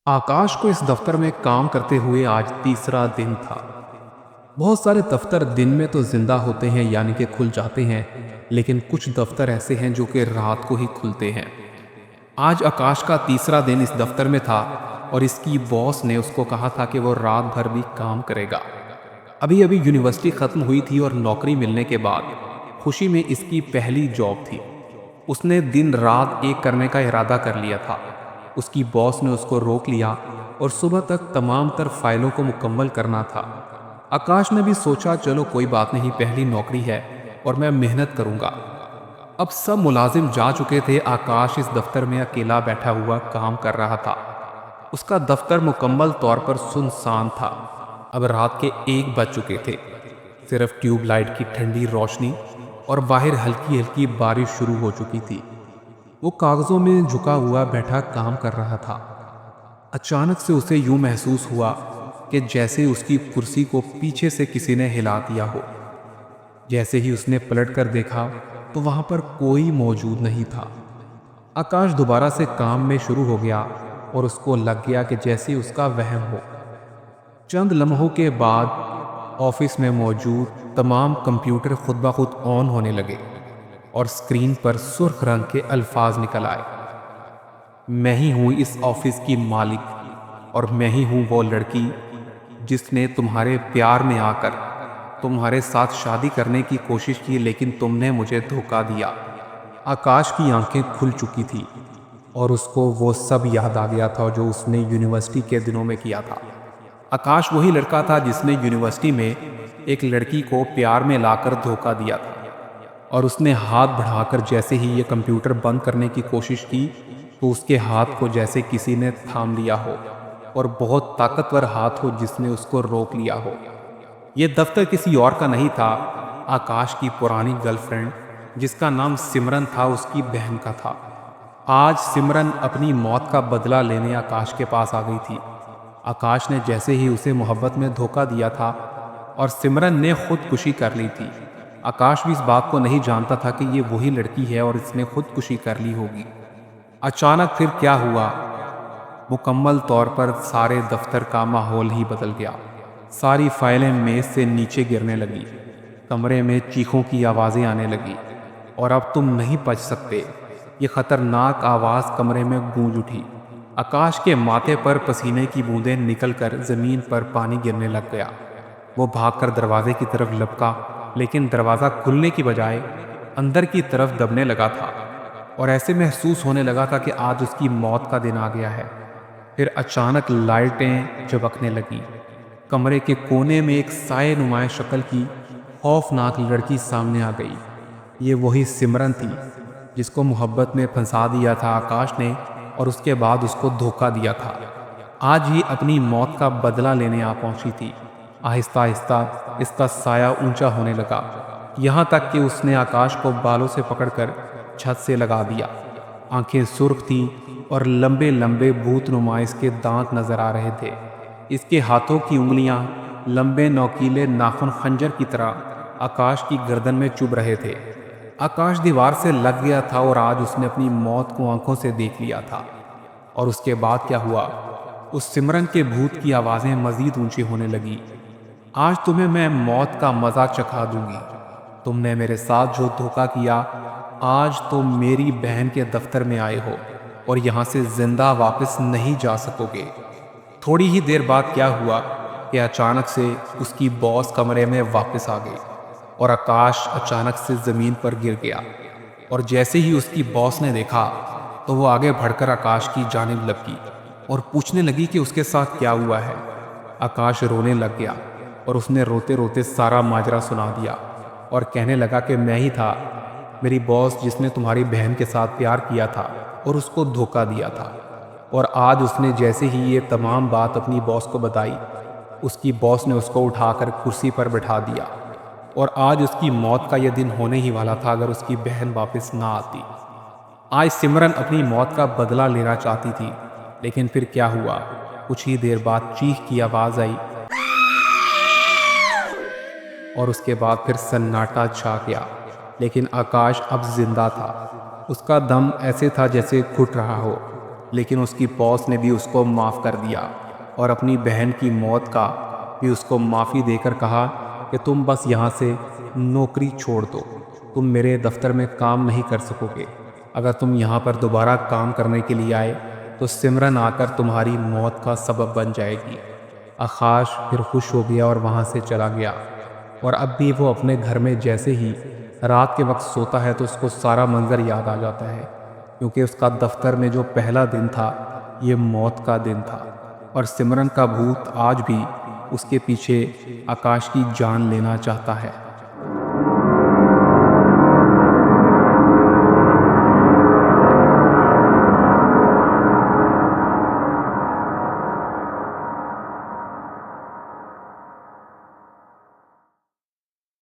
आकाश को इस दफ्तर में काम करते हुए आज तीसरा दिन था। बहुत सारे दफ्तर दिन में तो जिंदा होते हैं यानी कि खुल जाते हैं, लेकिन कुछ दफ्तर ऐसे हैं जो कि रात को ही खुलते हैं। आज आकाश का तीसरा दिन इस दफ्तर में था और इसकी बॉस ने उसको कहा था कि वो रात भर भी काम करेगा। अभी अभी यूनिवर्सिटी ख़त्म हुई थी और नौकरी मिलने के बाद खुशी में इसकी पहली जॉब थी। उसने दिन रात एक करने का इरादा कर लिया था। उसकी बॉस ने उसको रोक लिया और सुबह तक तमाम तर फाइलों को मुकम्मल करना था। आकाश ने भी सोचा चलो कोई बात नहीं, पहली नौकरी है और मैं मेहनत करूंगा। अब सब मुलाजिम जा चुके थे। आकाश इस दफ्तर में अकेला बैठा हुआ काम कर रहा था। उसका दफ्तर मुकम्मल तौर पर सुनसान था। अब रात के 1 बज चुके थे। सिर्फ ट्यूबलाइट की ठंडी रोशनी और बाहर हल्की हल्की बारिश शुरू हो चुकी थी। वो कागजों में झुका हुआ बैठा काम कर रहा था। अचानक से उसे यूं महसूस हुआ कि जैसे उसकी कुर्सी को पीछे से किसी ने हिला दिया हो। जैसे ही उसने पलट कर देखा तो वहां पर कोई मौजूद नहीं था। आकाश दोबारा से काम में शुरू हो गया और उसको लग गया कि जैसे उसका वहम हो। चंद लम्हों के बाद ऑफिस में मौजूद तमाम कंप्यूटर खुद ब खुद ऑन होने लगे और स्क्रीन पर सुर्ख रंग के अल्फाज निकल आए। मैं ही हूं इस ऑफिस की मालिक और मैं ही हूं वो लड़की जिसने तुम्हारे प्यार में आकर तुम्हारे साथ शादी करने की कोशिश की, लेकिन तुमने मुझे धोखा दिया। आकाश की आंखें खुल चुकी थी और उसको वो सब याद आ गया था जो उसने यूनिवर्सिटी के दिनों में किया था। आकाश वही लड़का था जिसने यूनिवर्सिटी में एक लड़की को प्यार में लाकर धोखा दिया था और उसने हाथ बढ़ाकर जैसे ही ये कंप्यूटर बंद करने की कोशिश की तो उसके हाथ को जैसे किसी ने थाम लिया हो और बहुत ताकतवर हाथ हो जिसने उसको रोक लिया हो। ये दफ्तर किसी और का नहीं था, आकाश की पुरानी गर्लफ्रेंड जिसका नाम सिमरन था, उसकी बहन का था। आज सिमरन अपनी मौत का बदला लेने आकाश के पास आ गई थी। आकाश ने जैसे ही उसे मोहब्बत में धोखा दिया था और सिमरन ने खुदकुशी कर ली थी। आकाश भी इस बात को नहीं जानता था कि ये वही लड़की है और इसने खुदकुशी कर ली होगी। अचानक फिर क्या हुआ, मुकम्मल तौर पर सारे दफ्तर का माहौल ही बदल गया। सारी फाइलें मेज से नीचे गिरने लगी, कमरे में चीखों की आवाज़ें आने लगी और अब तुम नहीं बच सकते, ये खतरनाक आवाज़ कमरे में गूंज उठी। आकाश के माथे पर पसीने की बूंदें निकलकर ज़मीन पर पानी गिरने लग गया। वो भागकर दरवाजे की तरफ लपका, लेकिन दरवाज़ा खुलने की बजाय अंदर की तरफ दबने लगा था और ऐसे महसूस होने लगा था कि आज उसकी मौत का दिन आ गया है। फिर अचानक लाइटें झपकने लगी। कमरे के कोने में एक साए नुमाए शक्ल की खौफनाक लड़की सामने आ गई। ये वही सिमरन थी जिसको मोहब्बत में फंसा दिया था आकाश ने और उसके बाद उसको धोखा दिया था। आज ही अपनी मौत का बदला लेने आ पहुंची थी। आहिस्ता आहिस्ता इसका साया ऊंचा होने लगा, यहाँ तक कि उसने आकाश को बालों से पकड़कर छत से लगा दिया। आंखें सुर्ख थीं और लंबे लंबे भूतनुमा इसके दांत नजर आ रहे थे। इसके हाथों की उंगलियां लंबे नोकीले नाखून खंजर की तरह आकाश की गर्दन में चुभ रहे थे। आकाश दीवार से लग गया था और आज उसने अपनी मौत को आंखों से देख लिया था। और उसके बाद क्या हुआ, उस सिमरन के भूत की आवाज़ें मजीद ऊंची होने लगी। आज तुम्हें मैं मौत का मज़ा चखा दूंगी। तुमने मेरे साथ जो धोखा किया, आज तुम मेरी बहन के दफ्तर में आए हो और यहाँ से जिंदा वापस नहीं जा सकोगे। थोड़ी ही देर बाद क्या हुआ कि अचानक से उसकी बॉस कमरे में वापस आ गई और आकाश अचानक से ज़मीन पर गिर गया। और जैसे ही उसकी बॉस ने देखा तो वो आगे बढ़कर आकाश की जानिब लपकी और पूछने लगी कि उसके साथ क्या हुआ है। आकाश रोने लग गया और उसने रोते रोते सारा माजरा सुना दिया और कहने लगा कि मैं ही था, मेरी बॉस जिसने तुम्हारी बहन के साथ प्यार किया था और उसको धोखा दिया था। और आज उसने जैसे ही ये तमाम बात अपनी बॉस को बताई, उसकी बॉस ने उसको उठाकर कुर्सी पर बैठा दिया और आज उसकी मौत का यह दिन होने ही वाला था अगर उसकी बहन वापस ना आती। आज सिमरन अपनी मौत का बदला लेना चाहती थी, लेकिन फिर क्या हुआ, कुछ ही देर बाद चीख की आवाज़ आई और उसके बाद फिर सन्नाटा छा गया। लेकिन आकाश अब जिंदा था। उसका दम ऐसे था जैसे घुट रहा हो। लेकिन उसकी बॉस ने भी उसको माफ़ कर दिया और अपनी बहन की मौत का भी उसको माफ़ी देकर कहा कि तुम बस यहाँ से नौकरी छोड़ दो, तुम मेरे दफ्तर में काम नहीं कर सकोगे। अगर तुम यहाँ पर दोबारा काम करने के लिए आए तो सिमरन आकर तुम्हारी मौत का सबब बन जाएगी। आकाश फिर खुश हो गया और वहाँ से चला गया। और अब भी वो अपने घर में जैसे ही रात के वक्त सोता है तो उसको सारा मंजर याद आ जाता है, क्योंकि उसका दफ्तर में जो पहला दिन था ये मौत का दिन था और सिमरन का भूत आज भी उसके पीछे आकाश की जान लेना चाहता है।